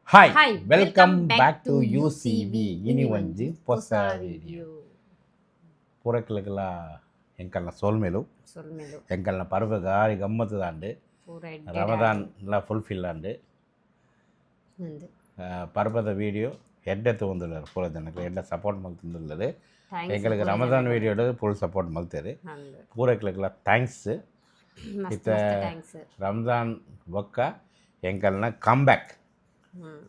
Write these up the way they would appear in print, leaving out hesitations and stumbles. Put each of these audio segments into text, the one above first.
Hi Hi, welcome welcome back back to to UCV UCV ಇನಿ ini ಒಂಜಿ ಒಂಜಿ ಹೊಸ ಹೊಸ ವಿಡಿಯೋ video. ಪೂರಕ್ಲೆಗಲ ಎಂಕಲ್ನ ಸೋಲ್ಮೇಲು Solmelu ಎಂಕಲ್ನ ಪರ್ವ ಗಾರಿ ಗಮ್ಮತ್ತು ದಾಂಡು pura ರಮದಾನ್ ಲ ಫುಲ್ಫಿಲ್ ಆಂಡು ನಂದು ಪರ್ವದ ವಿಡಿಯೋ ಎಡ್ಡೆ ತೊಗೊಂದುಳ್ಳರು ಪೂರ ಜನಕ್ಕೆ ಎಡ್ಡೆ ಸಪೋರ್ಟ್ ಮಲ್ತುಂದುಳ್ಳರು thanks ಎಂಕಲ್ಗೆ pura ರಮದಾನ್ ಜನಕ್ಕೆ. ವಿಡಿಯೋಡು ಫುಲ್ ಸಪೋರ್ಟ್ ಮಲ್ತೇರು ನಂದು ಪೂರಕ್ಲೆಗಲ ಥ್ಯಾಂಕ್ಸ್ ಮಸ್ತ್ ಇತ್ತ ಮಸ್ತ್ thanks. ರಮದಾನ್ ಬೊಕ್ಕ ಎಂಕಲ್ನ ಕಮ್ ಬ್ಯಾಕ್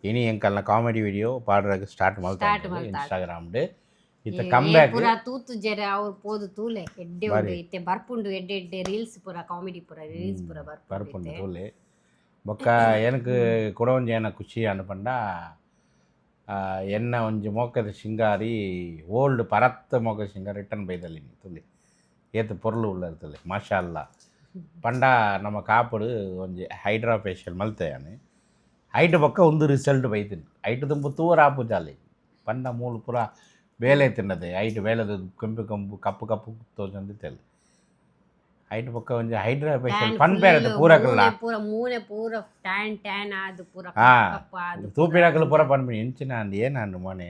ಇನಿ ಎಂಕಲ್ನ ಕಾಮಿಡಿ ವಿಡಿಯೋ ಪಾಡ್ರಕ್ಕೆ ಸ್ಟಾರ್ಟ್ ಮಲ್ತಾರೆ ಇನ್ಸ್ಟಾಗ್ರಾಮ್ಡು ಇತ್ತ ಕಮ್ ಬ್ಯಾಕ್ ಪೂರ ತೂತು ಜರ ಅವ್ರು ಪೋದು ತೂಲೆ ಎಡ್ಡೆ ಉಂಡು ಇತ್ತೆ ಬರ್ಪುಂಡು ಎಡ್ಡೆ ಎಡ್ಡೆ ರೀಲ್ಸ್ ಪೂರ ಕಾಮಿಡಿ ಪೂರ ರೀಲ್ಸ್ ಪೂರ ಬರ್ಪುಂಡು ತೂಲೆ ಬೊಕ್ಕ ಎನಕ್ ಕೂಡ ಒಂಜಿ ಏನ ಖುಷಿ ಅನ್ಪಂಡ ಎನ್ನ ಒಂಜಿ ಮೋಕದ ಶಿಂಗಾರಿ ಓಲ್ಡ್ ಪರತ್ತ ಮೋಕದ ಶಿಂಗಾರಿ ರಿಟರ್ನ್ ಬೈದಲ್ಲಿ ತುಲಿ ಏತು ಪೊರ್ಲು ಉಳ್ಳರ್ ತುಲಿ ಮಾಷಾ ಅಲ್ಲ ಪಂಡ ನಮ್ಮ ಕಾಪುಡು ಒಂಜಿ ಹೈಡ್ರಾ ಫೇಶಿಯಲ್ ಮಲ್ತೆಯಾನೆ ಹೈಟ್ ಬೊಕ್ಕ ಒಂದು ರಿಸಲ್ಟ್ ಬೈತೀನಿ ಹೈಟ್ ತುಂಬ ತೂರ ಆಪು ಜಾಲಿ ಪಂಡ ಮೂಲು ಪೂರ ಬೇಲೆ ತಿನ್ನದೆ ಹೈಟ್ ಬೇಲೆದು ಕೆಂಪು ಕೆಂಪು ಕಪ್ಪು ಕಪ್ಪು ತೋಜಂದು ತೆಲ್ ಹೈಟ್ ಬೊಕ್ಕ ಒಂಜಿ ಹೈಡ್ರಾ ಫೇಶಿಯಲ್ ಪನ್ ಬೇರೆ ಪೂರಕಲ್ಲ ಪೂರ ಮೂನೆ ಪೂರ ಟ್ಯಾನ್ ಟ್ಯಾನ್ ಆದು ಪೂರ ಕಪ್ಪ ಆದು ತೂಪಿರಾಕಲು ಪೂರ ಪನ್ಪಿ ಇಂಚಿನ ಅಂದ್ ಏನಾಂಡು ಮನೆ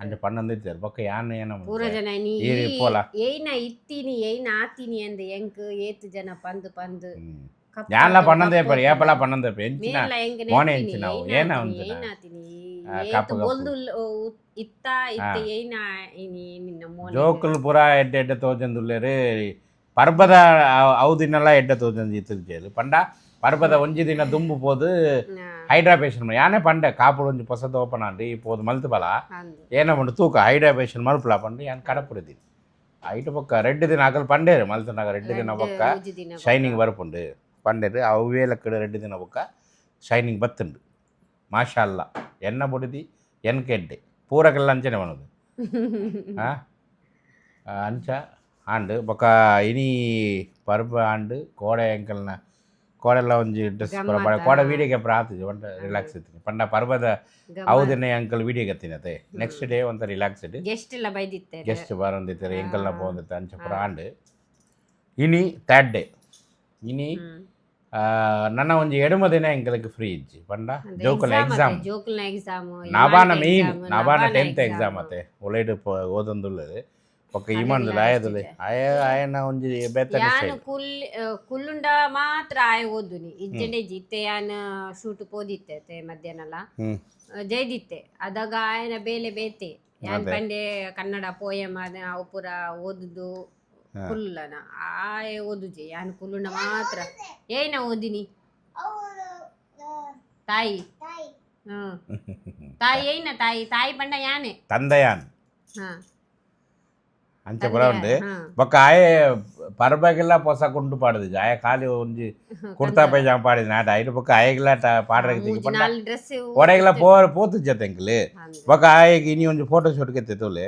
ಅಂಚ ಪನ್ನೊಂದಿತ್ತೇರು ಬೊಕ್ಕ ಯಾನ್ ಏನ ಪೂರ ಜನ ನೀ ಈರಿ ಪೋಲ ಏನ ಇತ್ತೀನಿ ಏನ ಆತೀನಿ ಅಂದ ಎಂಕ್ ಏತು ಜನ ಪಂದು ಪಂದು ಯಾನ್ಲ ಪನ್ನೊಂದೇ ಪರಿ ಏಪಲ ಪನ್ನೊಂದೇ ಪರಿ ಎಂಚಿನ ಮೇಲ ಎಂಕ್ ಮೋನೆ ನೆತ್ತಿನಿ ಎಂಚಿನ ಏನ ಏನ ಆತೀನಿ, ಒಂಚಿನ ಏನ ಆತೀನಿ ಕಪ್ಪು ಏತು ಕಪ್ಪು. ಬೊಲ್ದು ಇತ್ತ ಇತ್ತ ಏನ ಇನಿ ನಿನ್ನ ಮೋನೆ ಜೋಕುಲು ಪೂರ ಎಡ್ಡೆ ಎಡ್ಡೆ ತೋಜಂದುಲ್ಲೇರು ಪರ್ಬದ ಅವುದಿನೆಲ್ಲ ಎಡ್ಡೆ ತೋಜಂದು ಇತ್ತಿದ್ದೇರು ಪಂಡ ಪರ್ಬದ ಒಂಜಿ ದಿನ ದುಂಬು ಪೋದು ಹೈಡ್ರಾ ಫೇಶಿಯಲ್ ಯಾನೇ ಪಂಡೆ ಕಾಪುಡು ಒಂಜಿ ಪೊಸದು ಓಪನ್ ಆಂಡಿ ಪೋದು ಮಲ್ತುಬಲ ಏನ ಉಂಡು ತೂಕ ಹೈಡ್ರಾ ಫೇಶಿಯಲ್ ಮಲ್ಪುಲ ಪಂಡು ಯಾನ್ ಕಡಪುಡಿದಿ ಐಟ್ ಬೊಕ್ಕ ರೆಡ್ ದಿನ ಆಗಲ್ ಪಂಡೇರು ಮಲ್ತುನಾಗ ರೆಡ್ ದಿನ ಬೊಕ್ಕ ಶೈನಿಂಗ್ ಬರ್ಪುಂಡು ಪಂಡೇರು ಅವೇ ಲೆಕ್ಕಡು ರೆಡ್ ದಿನ ಬೊಕ್ಕ ಶೈನಿಂಗ್ ಬತ್ತುಂಡು ಮಾಷಾ ಅಲ್ಲ ಎನ್ನ ಬುಡಿದಿ ಎನ್ಕೆಡ್ಡೆ ಪೂರಕ್ಕೆಲ್ಲ ಅಂಚನೆ ಮನದು ಅಂಚ ಆಂಡು ಬೊಕ್ಕ ಇನಿ ಪರ್ಬ ಆಂಡು ಕೋಡೆ ಎಂಕಲ್ನ ಕೋಡೆಲ್ಲ ಒಂಜಿ ಡ್ರೆಸ್ ಪೂರ ಕೋಡೆ ವೀಡಿಯೋಗೆ ಪೂರ ಆತುಜಿ ಒಂಟ ರಿಲ್ಯಾಕ್ಸ್ ಇತ್ತೀನಿ ಪಂಡ ಪರ್ಬದ ಅವದಿನ ಎಂಕಲ್ ವೀಡಿಯೋ ಗತ್ತಿನತೆ ನೆಕ್ಸ್ಟ್ ಡೇ ಒಂತ ರಿಲ್ಯಾಕ್ಸ್ಡ್ ಗೆಸ್ಟ್ ಎಲ್ಲ ಬೈದಿತ್ತೆ ಗೆಸ್ಟ್ ಬರೋಂದಿತ್ತಾರೆ ಎಂಕಲ್ನ ಪೋಂದಿತ್ತೆ ಅಂಚ ಪೂರ ಆಂಡು ಇನಿ ಥರ್ಡ್ ಡೇ ಇನಿ ನನ್ನ ಒಂಜಿ ಎಡುಮ ದಿನ ಎಂಕಲ್ಗೆ ಫ್ರೀ ಇಜ್ಜಿ ಪಂಡ ಜೋಕುಲ ಎಕ್ಸಾಮ್ ಜೋಕುಲ್ನ ಎಕ್ಸಾಮ್ ನಬಾನ ಮೇಯ್ನ್ ನಬಾನ 10th ಎಕ್ಸಾಮ್ ಅತ್ತೆ ಒಳ್ಳೆಡು ಓದೊಂದುಳ್ಳದು ಒಕ್ಕ ಇಮಂದುಲ ಆಯದುಲೆ ಆಯನ ಒಂಜಿ ಬೆತ್ತನೆ ಯಾನು ಕುಲ್ಲುಂಡ ಮಾತ್ರ ಆಯ ಓದುನಿ ಇಜ್ಜೆಂಡೆ ಜಿತ್ತೆ ಯಾನ ಶೂಟ್ ಪೋದಿತ್ತೆ ಮಧ್ಯಾಹ್ನಲ ಜೈದಿತ್ತೆ ಅದಾಗ ಆಯನ ಬೇಲೆ ಬೇತೆ ಯಾನ್ ಪಂಡೆ ಕನ್ನಡ ಪೋಯಮ್ ಅವು ಪೂರ ಓದುದು ಕುಲ್ಲನ ಆಯ ಓದುಜೆ ಯಾನು ಕುಲ್ಲುಂಡ ಮಾತ್ರ ಏನ ಓದಿನಿ ತಾಯಿ ತಾಯಿ ಏನ ತಾಯಿ ತಾಯಿ ಪಂಡ ಯಾನೆ ತಂದೆಯಾನ್ ಹಾ ಅಂಚ ಪೂರ ಉಂಡು ಬೊಕ್ಕ ಆಯೆ ಪರ್ಬಗೆಲ್ಲ ಪೊಸ ಕುಂಟು ಪಾಡುದು ಆಯ ಖಾಲಿ ಒಂಜಿ ಕುರ್ತಾ ಪೈಜಾಮ ಪಾಡಿದ ನಾಟ ಐದು ಬೊಕ್ಕ ಆಯೆಗ್ಲ ಪಾಡ್ರಗೆ ತೆಗಿ ಪಂಡ ಡ್ರೆಸ್ ಒಡೆಗೆಲ್ಲ ಪೋತುಜ್ಜತೆ ಎಂಕಲ್ ಬೊಕ್ಕ ಆಯೆಗೆ ಇನಿ ಒಂಜಿ ಫೋಟೋ ಶೂಟ್ ಗೆತ್ತೆ ತೋಲೆ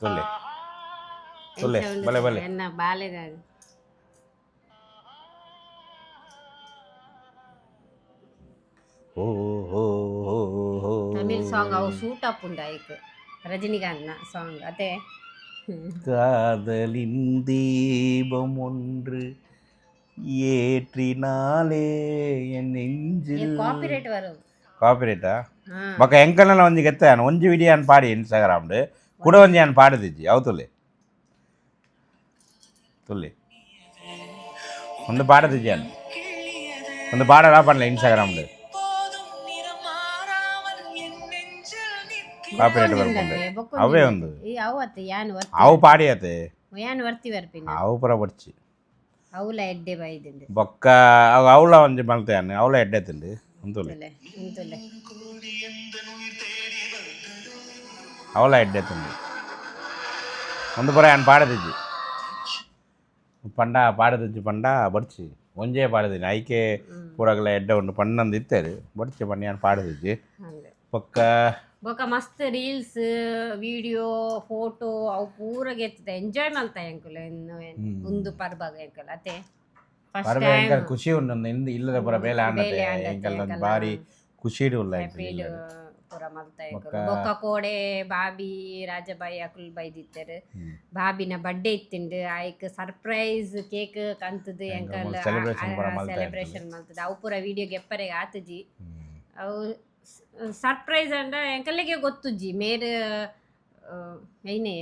ತೋಲೆ ತೋಲೆ ಬಲೆ ಬಲೆ ಎನ್ನ ಬಾಲೆದ ಓ ಓ ಓ ತಮಿಳ್ ಸಾಂಗ್ ಅವು ಸೂಟ್ ಅಪ್ ಉಂಡು ಐಕ್ ரஜினிகாந்த் சாங் அதே காதலின் தீபம் ஒன்று ஏற்றினாலே என் நெஞ்சில் காப்பிரைட் வரும் ಕಾಪಿರೇಟಾ ಬೊಕ್ಕ ಎಂಕಲ್ನ ಒಂಜಿ ಗೆತ್ತಾನ ಒಂಜಿ ವಿಡಿಯೋ ಅನ್ ಪಾಡಿ ಇನ್ಸ್ಟಾಗ್ರಾಮ್ಡು ಕೂಡ ಒಂಜಿ ಅನ್ ಪಾಡಿದಿಜ್ಜಿ ಅವು ತುಲೆ ತುಲೆ ಒಂದು ಪಾಡದಿಜ್ಜಿ ಅನ್ ಒಂದು ಪಾಡ ಪಾಡಲ ಇನ್ಸ್ಟಾಗ್ರಾಮ್ಡು ಕಾಪಿರೇಟ್ ಬರ್ಕೊಂಡು ಅವೇ ಒಂದು ಅವು ಪಾಡಿ ಆತೆ ಅವು ಪೂರ ಬಡ್ಚಿ అవుల ఎడ్డే బైదింది బొక్క అవుల ಒಂಜಿ ಮಲ್ತೆಯಾನೆ ಅವಳ ಎಡ್ಡೆ ತಿಂಡಿ ಅಂತುಲೆ ಅವಳ ಎಡ್ಡೆ ತಿಂಡಿ ಒಂದು ಪುರ ಏನು ಪಾಡದಿಜ್ಜಿ ಪಂಡ ಪಾಡದಿಜ್ಜಿ ಪಂಡ ಬಡ್ಚಿ ಒಂಜೇ ಪಾಡದಿನಿ ಐಕೆ ಪೂರಗಲ ಎಡ್ಡೆ ಉಂಡು ಪಣ್ಣೊಂದು ಇತ್ತೇರು ಬಡ್ಚಿ ಪಂಡ ಏನು ಪಾಡದಿಜ್ಜಿ ಬೊಕ್ಕ ಬೊಕ ಮಸ್ತ್ ರೀಲ್ಸ್ ವಿಡಿಯೋ ಫೋಟೋ ಅವು ಪೂರ ಗೆತ್ತದ ಎಂಜಾಯ್ ಮಲ್ತ ಎಂಕುಲು ಒಂದು ಪರ್ಬಾಗ ಎಂಕಲ್ ಅತೆ ಪರ್ಬ ಎಂಕಲ್ ಖುಷಿ ಉಂಡು ಇಲ್ಲದ ಪೂರ ಬೇಲೆ ಆಂಡತೆ ಎಂಕಲ್ ಒಂದು ಬಾರಿ ಖುಷಿ ಉಲ್ಲ ಪೂರ ಮಲ್ತ ಎಂಕಲ್ ಬೊಕ ಕೋಡೆ ಬಾಬಿ ರಾಜಬಾಯಿ ಅಕುಲ್ ಬೈದಿತ್ತೆರ್ ಬಾಬಿನ ಬರ್ಡೇ ಇತ್ತಿಂಡು ಐಕ್ ಸರ್ಪ್ರೈಸ್ ಕೇಕ್ ಕಂತದು ಎಂಕಲ್ ಸೆಲೆಬ್ರೇಷನ್ ಮಲ್ತದ ಅವು ಪೂರ ವಿಡಿಯೋ ಗೆಪ್ಪರೆಗೆ ಆತುಜಿ ಅವು ಸರ್ಪ್ರೈಸ್ ಅಂದ್ರೆ ಎಂಕಲ್ಲಿಗೆ ಗೊತ್ತುಜ್ಜಿ ಮೇರೆ ಏನೇ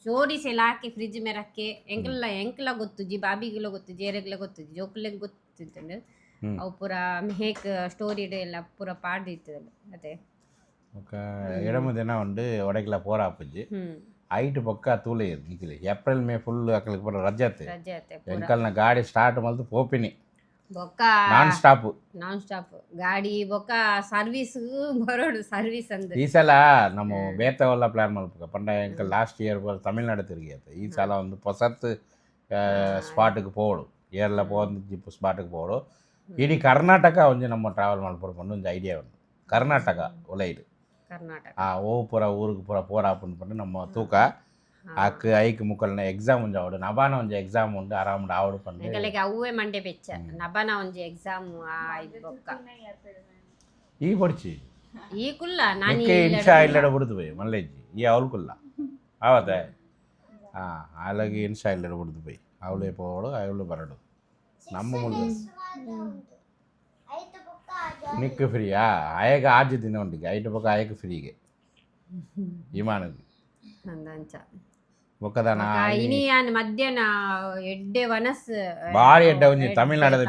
ಜೋಡಿಸೆಲ್ಲ ಹಾಕಿ ಫ್ರಿಜ್ ಮೇಲೆ ಹಾಕಿ ಎಂಕಲ್ಲ ಗೊತ್ತುಜ್ಜಿ ಬಾಬಿಗೆಲ್ಲ ಗೊತ್ತುಜ್ಜಿ ಏರೆಗೆಲ್ಲ ಗೊತ್ತುಜ್ಜಿ ಜೋಕುಲೆಗ್ ಗೊತ್ತಿತ್ತಂದ್ರೆ ಅವು ಪೂರ ಹೇಕ್ ಸ್ಟೋರಿ ಎಲ್ಲ ಪೂರ ಪಾಡಿರ್ತದಲ್ಲ ಅದೇ ఒక ఎడమ దిన ఉండి ఒడకిలా పోరాపుజ్జి ಐಟ್ ಪಕ್ಕ ತೂಲೆ ನಿಖಿಲಿ ಏಪ್ರಿಲ್ ಮೇ ಫುಲ್ ಅಕ್ಕಲಿಗೆ ಬರೋ ರಜೆ ಆಯ್ತು ಎಂಕಲ್ನ ಗಾಡಿ ಸ್ಟಾರ್ಟ್ ಮಲ್ತು ಪೋಪಿನಿ ಬೊಕ್ಕ ನಾನ್ ಸ್ಟಾಪ್ ಗಾಡಿ ಬೊಕ್ಕ ಸರ್ವಿಸ್ ಬರೋಡು ಸರ್ವಿಸ್ ಅಂದ್ರೆ ಈ ಸಲ ನಮ್ಮ ಬೇತವೆಲ್ಲ ಪ್ಲಾನ್ ಮಾಡ್ಬೇಕು ಪಂಡ ಎಂಕಲ್ ಲಾಸ್ಟ್ ಇಯರ್ ತಮಿಳ್ನಾಡು ತಿರುಗಿ ಆಯ್ತು ಈ ಸಲ ಒಂದು ಹೊಸತ್ ಸ್ಪಾಟ್ಗೆ போடு ಏರ್ಲ போந்து ಜಿಪ್ಪು ಸ್ಪಾಟ್ಗೆ போடு ಇಡೀ ಕರ್ನಾಟಕ ಒಂಜಿ ನಮ್ಮ ಟ್ರಾವೆಲ್ ಮಾಡ್ಬೋದು ಒಂದು ಐಡಿಯಾ ಉಂಟು ಕರ್ನಾಟಕ ಒಲೈಡು ಕರ್ನಾಟಕ ಓ ಪೂರ ಊರಿಗೆ ಪೂರ ಪೋರಾಪುಂಡು ಪಂಡು ನಮ್ಮ ತೂಕ ಆಕ್ ಐಕ್ ಮುಕ್ಕಲ್ನ ಎಕ್ಸಾಮ್ ಒಂಜಿ ಆವಡು ನಬಾನ ಒಂಜಿ ಎಕ್ಸಾಮ್ ಉಂಡು ಆರಾಮುಂಡು ಆವಡು ಪಂಡು ಎಂಕಲೆಗೆ ಅವ್ವೇ ಮಂಡೆ ಬೆಚ್ಚ ನಬಾನ ಒಂಜಿ ಎಕ್ಸಾಮ್ ಆಯ್ತು ಬೊಕ್ಕ ಈ ಪೊಡ್ಚಿ ಈ ಕುಲ್ಲ ನಾನು ಇನ್ಷಾ ಇಲ್ಲಡ ಬಿಡುದು ಬೈ ಮಲ್ಲೆಜ್ಜಿ ಈ ಅವಳು ಕುಲ್ಲ ಆವತ್ತೆ అలాగే ఇన్షా ఇల్లడ ಬಿಡುದು ಬೈ ಅವಳೇ పోవడు ಅವಳು ಬರಡು ನಮ್ಮ ಮುಂದೆ ನಿಕ್ಕು ಫ್ರೀಯಾ ಆಯಗ ಆಜು ದಿನ ಉಂಟಿಗೆ ಐಟ್ ಪಕ್ಕ ಆಯಕ ಫ್ರೀಗೆ ವಿಮಾನಕ್ಕೆ ಅಂದಂಚ ಬೊಕ್ಕದಾನ ಇನಿ ಯಾನ್ ಮಧ್ಯಾಹ್ನ ಎಡ್ಡೆ ವನಸ್ ಬಾರಿ ಎಡ್ಡೆ ಒಂಜಿ ತಮಿಳ್ನಾಡದ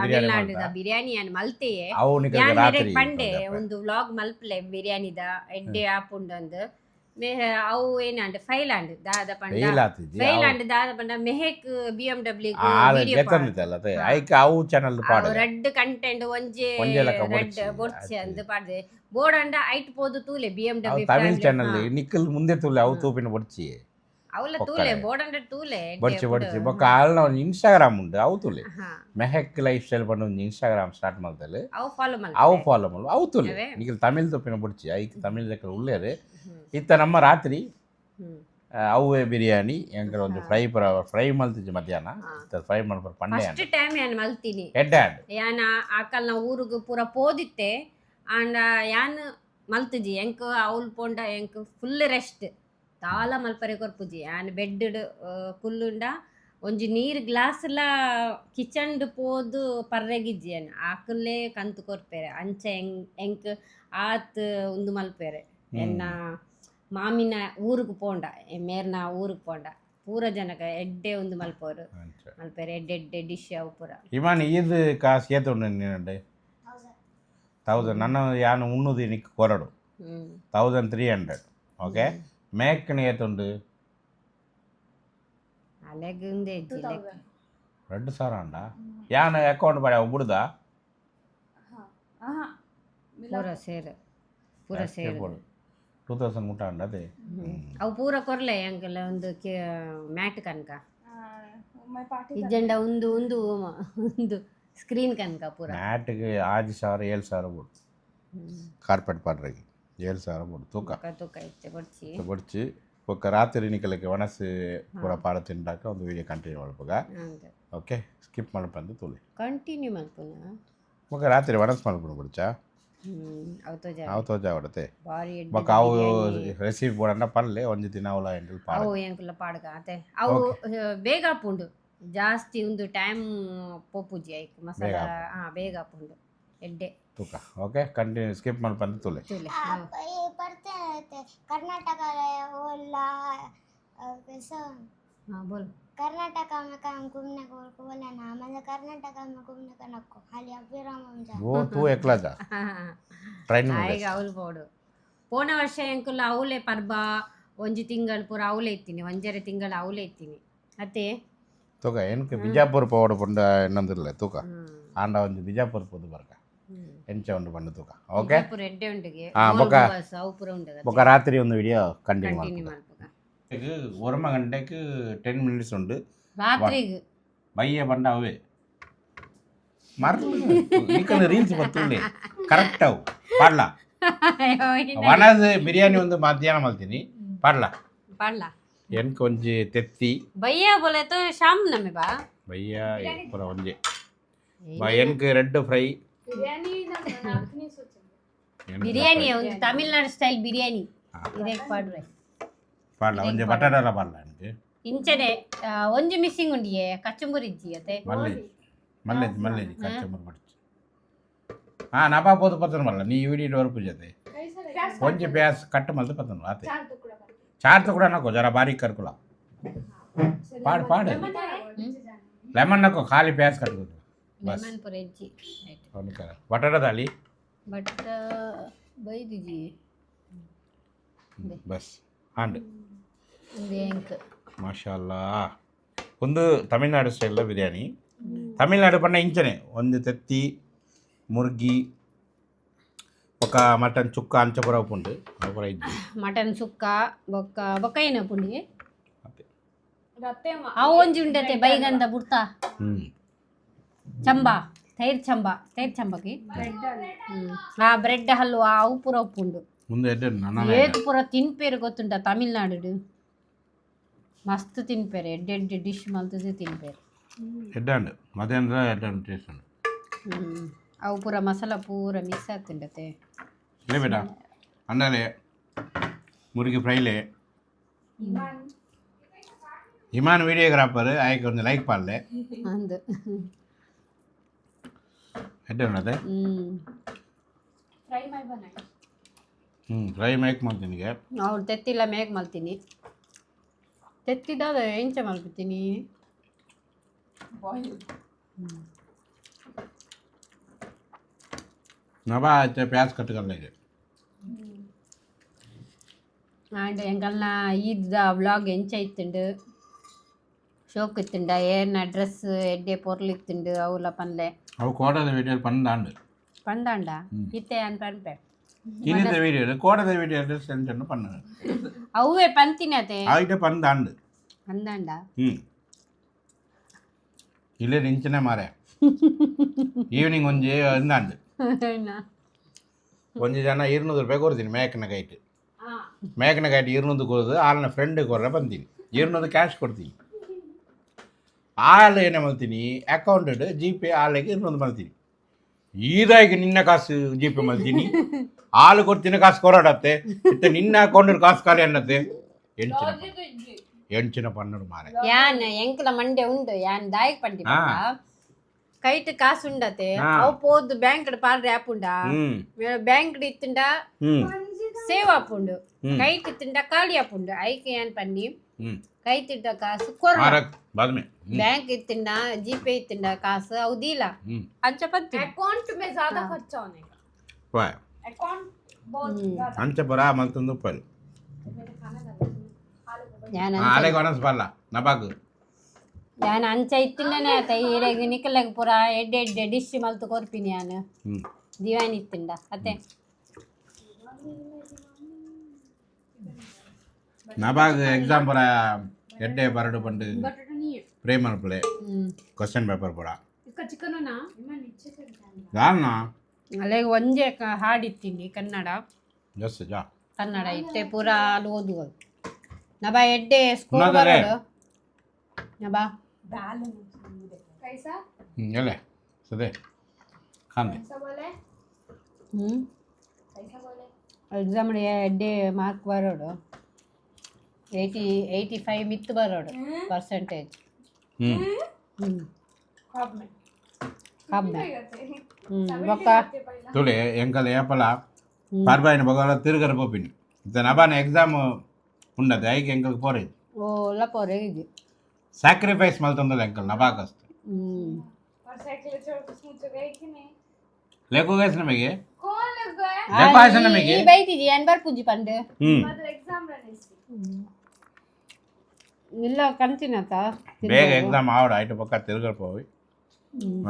ಬಿರಿಯಾನಿ ಯಾನ್ ಮಲ್ತೆಯೇ ಅವು ನಿಕಲ್ಗೆ ರಾತ್ರಿ ಪಂಡೆ ಒಂದು ವ್ಲಾಗ್ ಮಲ್ಪಲೆ ಬಿರಿಯಾನಿದ ಎಡ್ಡೆ ಆಪುಂಡಂದು ಅವು ಏನಂಡ್ ಫೈಲಾಂಡ್ ದಾದ ಪಂಡ ಫೈಲಾಂಡ್ ದಾದ ಪಂಡ ಮೆಹಕ್ BMW ಐಕ ಅವು ಚಾನೆಲ್ ಪಾಡು ರೆಡ್ ಕಂಟೆಂಟ್ ಒಂಜೆ ರೆಡ್ ಬೊರ್ಚೆ ಅಂದ್ ಪಾಡ್ದೆ ಬೋರ್ಡ್ ಐಟ್ ಪೋದು ತೂಲೆ BMW ತಮಿಳ್ ಚಾನೆಲ್ ನಿಕ್ಕಲ್ ಮುಂದೆ ತೂಲೆ ಅವು ತೂಪಿನ ಬೊಡ್ಚಿ ಅವಳ ತೂಲೆ ಬೋರ್ಡ್ ತೂಲೆ ಬೊಡ್ಚಿ ಬೊಕ್ಕ ಆಲ್ನ ಒಂದು ಇನ್ಸ್ಟಾಗ್ರಾಮ್ ಉಂಟು ಅವು ತೂಲೆ ಮೆಹಕ್ ಲೈಫ್ ಸ್ಟೈಲ್ ಪಂಡ ಒಂದು ಇನ್ಸ್ಟಾಗ್ರಾಮ್ ಸ್ಟಾರ್ಟ್ ಮಾಡ್ತಲೆ ಅವು ಫಾಲೋ ಮಾಡು ಅವು ತೂಲೆ ನಿಕ್ಕಲ್ ತಮಿಳ್ ತೂಪಿನ ಬೊಡ್ಚಿ ಐಕ್ ತಮಿಳ್ ಲೆಕ್ಕ ಉಳ್ಳೇರು ಇತ್ತ ನಮ್ಮ ರಾತ್ರಿ ಅವೇ ಬಿರಿಯಾನಿ ಎಂಕರ ಒಂದು ಫ್ರೈ ಮಲ್ತಿಜ್ಜಿ ಮಧ್ಯಾಹ್ನ ಫ್ರೈ ಮಾಡ್ಬಾರ ಪಂಡೆ ಫಸ್ಟ್ ಟೈಮ್ ಯಾನ್ ಮಲ್ತೀನಿ ಎಡ್ಡಾಡ್ ಯಾನ ಆಕಲ್ನ ಊರುಗು ಪೂರ ಪೋದಿತ್ತೆ ಅಂಡ ಯಾನ್ ಮಲ್ತಿಜಿ ಎಂಕ್ ಅವ್ಲ್ ಪೋಂಡ ಎಂಕ್ ಫುಲ್ ರೆಸ್ಟ್ ತಾಲ ಮಲ್ಪರೆ ಕೊರ್ಪುಜಿ ಯಾನ್ ಬೆಡ್ ಕುಲ್ಲುಂಡ ಒಂಜಿ ನೀರ್ ಗ್ಲಾಸ್ಲ ಕಿಚನ್ಡ್ ಪೋದು ಪರ್ರೆಗಿಜ್ಜಿ ಯಾನ್ ಆಕಲ್ಲೇ ಕಂತು ಕೊರ್ಪೆರೆ ಅಂಚ ಎಂಕ್ ಆತ್ ಉಂದು ಮಲ್ಪೆರೆ ಎನ್ನ ಮಾಮಿನ ಊರಿಗೆ ಪೋಂಡ ಮೇರ್ನ ಊರಿಗೆ ಪೋಂಡ ಪೂರ ಜನಕ ಎಡ್ಡೆ ಒಂದು ಮಲ್ಪೋರು ಮಲ್ಪೆರೆ ಎಡ್ಡೆ ಡಿಶ್ ಅವು ಪೂರ ಇಮಾನ್ ಈದ್ ಕಾಸು ಏತುಂಡು ನೀನಂಡೆ 1000 ನನ್ನ ಯಾನು ಉಣ್ಣುದು ನಿಕ್ಕು ಕೊರಡು 1300 ಓಕೆ ಮೇಕ್ನ ಏತುಂಡು ಅಲೆಗ್ ಉಂದೆ 2000 ಅಂಡ ಯಾನು ಅಕೌಂಟ್ ಪಡೆ ಬಿಡುದ ಪೂರ ಸೇರು 2000 ಮುಟ್ಟ ಅಂಡ ಅದೇ ಅವು ಪೂರ ಕೊರ್ಲೆ ಅಂಕಲ್ ಒಂದು ಮ್ಯಾಟ್ ಕನಕ ಇಜ್ಜಂಡ ಒಂದು ಸ್ಕ್ರೀನ್ ಕನಕ ಪೂರ ಮ್ಯಾಟ್ಗೆ 6000 7000 ಬಿಡು ಕಾರ್ಪೆಟ್ ಪಾಡ್ರಿಗೆ 7000 ಬಿಡು ತೂಕ ಇತ್ತೆ ಬೊಡ್ಚಿ ಒಕ್ಕ ರಾತ್ರಿ ನಿಕಲಕ್ಕೆ ವನಸ್ ಪೂರ ಪಾಡ ತಿಂಡಾಕ ಒಂದು ವಿಡಿಯೋ ಕಂಟಿನ್ಯೂ ಮಾಡ್ಬೇಕ ಓಕೆ ಸ್ಕಿಪ್ ಮಾಡ್ಬಂದು ತೋಲಿ ಕಂಟಿನ್ಯೂ ಮಾಡ್ಪುನ ಒಕ್ಕ ರಾತ್ರಿ ವನಸ್ ಮಾಡ್ಬಿಡು ಬಿಡ್ಚಾ ಅವು ತೋಜ ಹೊಡತೆ ಬೊಕ್ಕ ಅವು ರೆಸಿಪಿ ಬೋಡನ್ನ ಪಲ್ಲೆ ಒಂಜಿ ದಿನ ಅವಲ ಎಂಕಲ್ ಪಾಡ ಅವು ಎಂಕಲ್ ಪಾಡಗ ಅತೆ ಅವು ಬೇಗ ಪುಂಡು ಜಾಸ್ತಿ ಒಂದು ಟೈಮ್ ಪೋಪುಜಿ ಐಕ್ ಮಸಾಲ ಬೇಗ ಪುಂಡು ಎಡ್ಡೆ ತೂಕ ಓಕೆ ಕಂಟಿನ್ಯೂ ಸ್ಕಿಪ್ ಮಾಡ್ಬಂದು ತೋಲೆ कर्नाटक ओला बोल कर्नाटक में काम घूमने को बोला ना मतलब कर्नाटक में घूमने का नको खाली अभिराम जा वो तू एकला जा ट्रेन में आएगा ಅವಲ್ ಬೋಡು ಪೋನ ವರ್ಷ ಎಂಕುಲ ಅವಲೆ ಪರ್ಬ ಒಂಜಿ ತಿಂಗಳು ಪೂರ ಅವಲೆ ಇತ್ತೀನಿ ಒಂಜರೆ ತಿಂಗಳು ಅವಲೆ ಇತ್ತೀನಿ ಅತ್ತೆ ತೂಕ ಏನಕ್ಕೆ ಬಿಜಾಪುರ ಪೋಡು ಪಂಡ ಎನ್ನಂದಿರಲ್ಲ ತೂಕ ಆಂಡ ಒಂಜಿ ಬಿಜಾಪುರ ಪೋದು ಬರ್ಕ ಎಂಚ ಉಂಡು ಪಂಡ ತೂಕ ಓಕೆ ಪೂರ ಎಡ್ಡೆ ಉಂಡಿಗೆ ಅವು ಪೂರ ಉಂಡಗ ಬೊಕ್ಕ ರಾತ್ರಿ ಒಂದು ವಿಡಿಯೋ ಕಂಟಿನ್ಯೂ ಮಾಡ್ಬೇಕು ಒರಮ ಗಂಟೆಗೆ 10 ಮಿನಿಟ್ಸ್ ಉಂಡು ರಾತ್ರಿಗೆ ಬಯ್ಯ ಬಂಡ ಅವೇ ಮರ್ಲ ರೀಲ್ಸ್ ಬರ್ತುಂಡೆ ಕರೆಕ್ಟ್ ಅವು ಪಾಡ್ಲ ವನದ ಬಿರಿಯಾನಿ ಒಂದು ಮಧ್ಯಾಹ್ನ ಮಲ್ತೀನಿ ಪಾಡ್ಲ ಎನ್ಕ ಒಂಜಿ ತೆತ್ತಿ ಬಯ್ಯ ಬೋಲೆ ತೋ ಶಾಮ್ ನಮೆ ಬಾ ಬಯ್ಯ ಪೂರ ಒಂಜಿ ಎನ್ಕ ರೆಡ್ ಫ್ರೈ ಬಿರಿಯಾನಿ ಒಂದು ತಮಿಳ್ನಾಡು ಸ್ಟೈಲ್ ಬಿರಿಯಾನಿ ಇದಕ್ಕೆ ಪಾಡ್ರೆ ಪಾಡ್ಲ ಒಂಜಿ ಬಟಾಟಲ ಪಾಡ್ಲ ಎನ್ಕೆ ಇಂಚನೆ ಒಂಜಿ ಮಿಸ್ಸಿಂಗ್ ಉಂಡಿಯೇ ಕಚ್ಚಂಬೂರಿ ಇಜ್ಜಿ ಅತೆ ಮಲ್ಲೇಜಿ ಕಚ್ಚಂಬೂರಿ ಬಡ್ಚಿ ನಬಾ ಪೋದು ಪತ್ತನ ಬರಲ್ಲ ನೀ ವಿಡಿಯೋ ಹೊರಪು ಜೊತೆ ಒಂಜಿ ಪ್ಯಾಸ್ ಕಟ್ಟು ಮಲ್ತು ಪತ್ತನ ಆತೆ ಚಾರ್ ಕೂಡ ನಕೋ ಜರ ಬಾರಿ ಕರ್ಕುಲ ಪಾಡು ಪಾಡು ಲೆಮನ್ ನಕೋ ಖಾಲಿ ಪ್ಯಾಸ್ ಕಟ್ಬೋದು ಬಸ್ ಲೆಮನ್ ಪೂರ ಹೆಜ್ಜಿ ಬಟಾಟ ದಾಳಿ ಬಟ್ ಬೈದಿಜಿ ಬಸ್ ಹಾಂಡ್ ಬ್ಯಾಂಕ್ ಮಾಷಾಲ್ಲಾ ಒಂದು ತಮಿಳ್ನಾಡು ಸ್ಟೈಲ್ ಬಿರಿಯಾನಿ ತಮಿಳ್ನಾಡು ಪಂಡ ಇಂಚನೆ ಒಂದು ತೆತ್ತಿ ಮುರ್ಗಿ ఒక మటన్ చుక్క అంచపుర పుండు అపుర ఇద్ది మటన్ సుక్క బొక్క అయిన పుండి ಅವು ಒಂಜಿ ಉಂಡತೆ ಬೈಗಂದ ಬುಡ್ತಾ ಚಂಬಾ ತೈರ್ ಚಂಬಾಕಿ ಬ್ರೆಡ್ ಹಲ್ವಾ ಅವು ಪೂರ ಉಪ್ಪುಂಡು ಮುಂದೆ ಏತ್ ಪೂರ ತಿನ್ಪೇರು ಗೊತ್ತುಂಟ ತಮಿಳ್ನಾಡು ಮಸ್ತ್ ತಿನ್ಪೇರು ಎಡ್ಡೆಡ್ಡೆ ಡಿಶ್ ಮಲ್ತದೆ ತಿನ್ಪೇರು ಎಡ್ಡಾಂಡು ಮಧ್ಯಾಹ್ನದ ಎಡ್ಡಾಂಡು ಟೇಸ್ಟ್ ಉಂಡು ಅವು ಪೂರ ಮಸಾಲ ಪೂರ ಮಿಕ್ಸ್ ಆಗ್ತಿಂಡತೆ ಲೇ ಬೇಟ ಅಂಡಲೆ ಮುರುಗಿ ಫ್ರೈಲೆ ಇಮಾನ್ ವಿಡಿಯೋಗ್ರಾಫರ್ ಆಯ್ಕೆ ಒಂದು ಲೈಕ್ ಪಾಡ್ಲೆ ಅಂದು ಎಡ್ಡೆ ಉಂಡತೆ ಫ್ರೈ ಮೇಕ್ ಮಾಡ್ತೀನಿ ಅವ್ರು ತೆತ್ತಿಲ್ಲ ಮೇಗ್ ಮಲ್ತೀನಿ ತೆತ್ತಿದಾದ ಎಂಚ ಮಲ್ಪಿತೀನಿ ನಬಾ ಆಯ್ತು ಪ್ಯಾಸ್ ಕಟ್ಕೊಳ್ಳಿ ಆಂಡ್ ಎಂಕಲ್ನ ಈದ್ ವ್ಲಾಗ್ ಎಂಚ ಇತ್ತುಂಡು ಶೋಕ್ ಇತ್ತುಂಡ ಏನ ಡ್ರೆಸ್ ಎಡ್ಡೆ ಪೊರ್ಲು ಇತ್ತುಂಡು ಅವಲ ಪನ್ಲೆ ಅವು ಕೋಟದ ವಿಡಿಯೋ ಪಂದಾಂಡು ಪಂದಾಂಡ ಇತ್ತೆ ಅನ್ ಪನ್ಪೆ ಇನಿದ ವಿಡಿಯೋ ಕೋಟದ ವಿಡಿಯೋ ಡ್ರೆಸ್ ಎಂಚನ್ನು ಪನ್ನ ಅವೇ ಪಂತಿನತೆ ಆಯ್ತು ಪಂದಾಂಡು ಪಂದಾಂಡ ಇಲ್ಲೇ ನಿಂಚನೆ ಮಾರೆ ಈವ್ನಿಂಗ್ ಒಂಜಿ ಅಂದಾಂಡು ಒಂಜಿ ಜನ 200 ರೂಪಾಯಿ ಕೊಡ್ತೀನಿ ಮೇಕನ ಕೈಟ್ 200 ಕೊಡೋದು ಆಲನ ಫ್ರೆಂಡ್ ಕೊರ್ರೆ ಬಂತೀನಿ 200 ಕ್ಯಾಶ್ ಕೊಡ್ತೀನಿ ಆಳು ಏನೇ ಮಲ್ತೀನಿ ಅಕೌಂಟೆಡ್ ಜಿ ಪೇ ಆಳಿಗೆ 200 ಮಲ್ತೀನಿ ಈದಾಗಿ ನಿನ್ನ ಕಾಸು ಜಿ ಪೇ ಮಲ್ತೀನಿ ಆಳು ಕೊಡ್ತೀನಿ ಕಾಸು ಕೊರಾಡತ್ತೆ ಇತ್ತ ನಿನ್ನ ಅಕೌಂಟ್ ಕಾಸು ಖಾಲಿ ಅನ್ನತ್ತೆ ಎಂಚಿನ ಪನ್ನಡು ಮಾರೆ ಯಾನ್ ಎಂಕಲ ಮಂಡೆ ಉಂಡು ಯಾನ್ ದಾಯಕ್ ಪಂಡಿ ಕೈಟ್ ಕಾಸು ಉಂಡತೆ ಅವು ಪೋದು ಬ್ಯಾಂಕ್ ಪಾಡ್ರೆ ಆಪುಂಡ ಬ್ಯಾಂಕ್ ಇತ್ತುಂಡ ಸೇವ್ ಆಪುಂಡು ಕೈಟ್ ಇತ್ತುಂಡ ಖಾಲಿ ಆಪುಂಡು ಐಕೆ ಏನ್ ಪನ್ನಿ ಕೈಟ್ ಇಟ್ಟ ಕಾಸು ಕೊರ ಬ್ಯಾಂಕ್ ಇತ್ತುಂಡ ಜಿ ಪೇ ಇತ್ತುಂಡ ಕಾಸು ಅವುದಿಲ್ಲ ಅಂಚ ಪತ್ತಿ अकाउंट में ज्यादा खर्चा होने का अकाउंट बहुत ಅಂಚ ಬರ ಮಲ್ತೊಂದು ಉಪ್ಪಲ್ ಯಾನ್ ಆಲೆಗೆ ಒಣಸ್ ಬರಲ್ಲ ನಬಾಕು ಯಾನ್ ಅಂಚ ಇತ್ತಿಂಡನೆ ಆತ ಈರೆಗ್ ನಿಕಲೆಗ್ ಪೂರ ಎಡ್ಡೆ ಡಿಶ್ ಮಲ್ತು ಕೊರ್ಪಿನಿ ಯಾನ್ ದಿವಾನಿ ಇತ್ತಿಂಡ ಅತ್ತೆ ನಬಾಗ್ ಎಕ್ಸಾಮ್ ಪರ ಎಡ್ಡೆ ಬರಡು ಪಂಡು ಪ್ರೇಮ್ ಅನ್ಪಲೆ ಕ್ವಶನ್ ಪೇಪರ್ ಪೂರ ಗಾಲ್ನ ಅಲೆಗ್ ಒಂಜೆ ಹಾಡಿತ್ತೀನಿ ಕನ್ನಡ ಜಸ್ ಜಾ ಕನ್ನಡ ಇತ್ತೆ ಪೂರ ಅಲ್ಲಿ ಓದುವುದು ನಬಾ ಎಡ್ಡೆ ಸ್ಕೂಲ್ ಬರೋದು ನಬಾ कैसा ಎಲೆ ಸದೆ ಖಾನೆ कैसा बोले कैसा बोले ಎಕ್ಸಾಮ್ ಎಡ್ಡೆ ಮಾರ್ಕ್ ಬರೋಡು 85 ಮಿತ್ತು ಬರೋಡು ಪರ್ಸೆಂಟೇಜ್ ख्वाब में ಕಮ್ಮಿ ಬೊಕ್ಕ ತುಲೆ ಎಂಕಲ್ ಏಪಲ ಪಾರ್ಬಾಯಿನ ಬಗಲ ತಿರುಗರ ಪೋಪಿನಿ ಇತ್ತ ನಬಾನ ಎಕ್ಸಾಮ್ ಉಂಡದೆ ಐಕೆ ಎಂಕಲ್ ಪೋರೆ ಓ ಲಪೋರೆ ಇದು ಸ್ಯಾಕ್ರಿಫೈಸ್ ಮಲ್ತಂದಲ್ಲ ಎಂಕಲ್ ನಬಾಕಸ್ತ और साइकिल छोड़ के मुझे गए कि नहीं ಲೇಕು ಗೈಸ್ ನಮಗೆ कौन लग गए ಜಪಾಯ್ಸ ನಮಗೆ ಈ ಬೈತಿಜಿ ಏನ್ ಬರ್ಪುಜಿ ಪಂಡೆ मतलब एग्जाम रहने से ಇಲ್ಲ ಕಂತಿನತ ಬೇಗ ಎಕ್ಸಾಮ್ ಆವಡ ಐಟ ಪಕ್ಕ ತಿರುಗರ ಪೋವಿ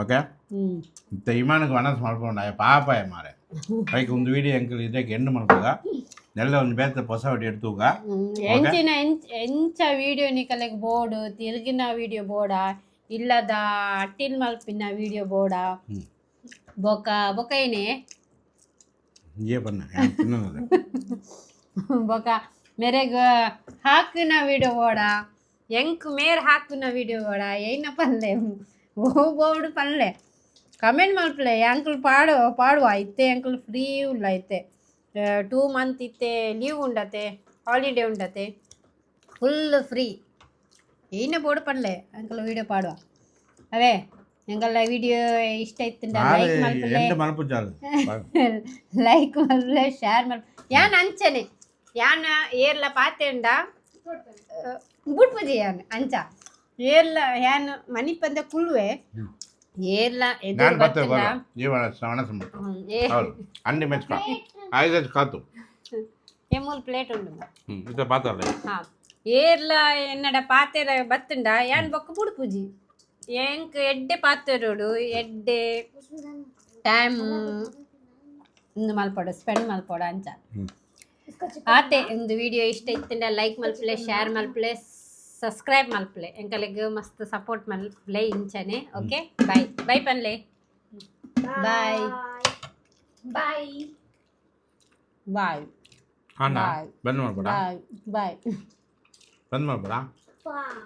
ಓಕೆ ಇತ್ತ ಇಮಾನಕ್ಕೆ ಮನಸ್ಸು ಮಾಡ್ಕೊಂಡ ಪಾಪಾಯ ಮಾರೆ ಐಕೆ ಒಂದು ವಿಡಿಯೋ ಎಂಕಲ್ ಇದಕ್ಕೆ ಎಂಡ್ ಮಾಡ್ಬೋದ ಎಲ್ಲ ಒಂದು ಬೇತ ಹೊಸ ವಿಡಿಯೋ ಎಡ್ತೂಗ ಎಂಚಿನ ಎಂಚ ವಿಡಿಯೋ ನಿಕಲೆಗ್ ಬೋರ್ಡ್ ತಿರುಗಿನ ವಿಡಿಯೋ ಬೋರ್ಡ ಇಲ್ಲದ ಅಟ್ಟಿಲ್ ಮಲ್ಪಿನ ವಿಡಿಯೋ ಬೋರ್ಡ ಬೊಕ ಬೊಕೈನೆ ಏ ಬನ್ನ ತಿನ್ನೋದು ಬೊಕ ಮೇರೆಗ್ ಹಾಕಿನ ವಿಡಿಯೋ ಬೋರ್ಡ ಎಂಕ್ ಮೇರ್ ಹಾಕಿನ ವಿಡಿಯೋ ಬೋರ್ಡ ಏನ ಪನ್ಲೆ ಓ ಬೋರ್ಡ್ ಪನ್ಲೆ ಕಮೆಂಟ್ ಮಲ್ಪಲೆ ಅಂಕಲ್ ಪಾಡುವ ಇತ್ತೆ ಅಂಕಲ್ ಫ್ರೀ ಉಲ್ಲ ಇತ್ತೆ 2 ಮಂತ್ ಇತ್ತೆ ಲೀವ್ ಉಂಡತೆ ಹಾಲಿಡೇ ಉಂಡತೆ ಫುಲ್ ಫ್ರೀ ಏನ ಬೋರ್ಡ್ ಪನ್ಲೆ ಅಂಕಲ್ ವಿಡಿಯೋ ಪಾಡುವ ಅವೇ ಎಂಗಲ್ಲ ವಿಡಿಯೋ ಇಷ್ಟ ಇತ್ತಂಡ ಲೈಕ್ ಮಲ್ಪಲೆ ಎಂಟು ಮಲ್ಪು ಚಾಲು ಲೈಕ್ ಮಲ್ಪಲೆ ಶೇರ್ ಮಲ್ಪಲೆ ಯಾನ್ ಅಂಚನೆ ಯಾನ್ ಏರ್ಲ ಪಾತೆಂಡ ಬುಡ್ಪುಜಿ ಯಾನ್ ಅಂಚ ಏರ್ಲ ಯಾನ್ ಮನಿ ಪಂದ ಕುಳ್ಳುವೆ ಏರ್ಲ ಎದುರು ನಾನು ಬರ್ತೇವೆ ಬತ್ತಂಡ ಬರೋ ಜೀವನ ಶ್ರವಣ ಏ ಹೌದು ಅಂಡಿ ಮೆಚ್ಕೊ ಐದು ಕಾತು ಮೂಲು ಪ್ಲೇಟ್ ಉಂಡು ಇದು ಪಾತ್ರಲ್ಲ ಹಾ ಏರ್ಲ ಎನ್ನಡ ಪಾತೆರ ಬತ್ತಂಡ ಯಾನ್ ಬೊಕ್ಕ ಬುಡ್ಪುಜಿ ಎಂಕ್ ಎಡ್ಡೆ ಪಾತೆರೋಡು ಎಡ್ಡೆ ಟೈಮ್ ಇಂದು ಮಲ್ಪಡು ಸ್ಪೆಂಡ್ ಮಲ್ಪಡು ಅಂಚ ಆತೆ ಒಂದು ವಿಡಿಯೋ ಇಷ್ಟ ಇತ್ತಂಡ ಲೈಕ್ ಮಲ್ಪಲೆ ಶೇರ್ ಮಲ್ಪಲೆ ಸಬ್ಸ್ಕ್ರೈಬ್ ಮಲ್ಪಲೆ ಎಂಕಲೆಗ್ ಮಸ್ತ್ ಸಪೋರ್ಟ್ ಮಲ್ಪಲೆ ಇಂಚನೆ ಓಕೆ ಬಾಯ್ ಬಾಯ್ ಪನ್ಲೆ ಬಾಯ್ ಬಾಯ್ ಬಾಯ್ ಅಣ್ಣ ಬಂದ್ ಮಾಡ್ಬೇಡ ಬಾಯ್ ಬಾಯ್ ಬಂದ್ ಮಾಡ್ಬೇಡ ಬಾಯ್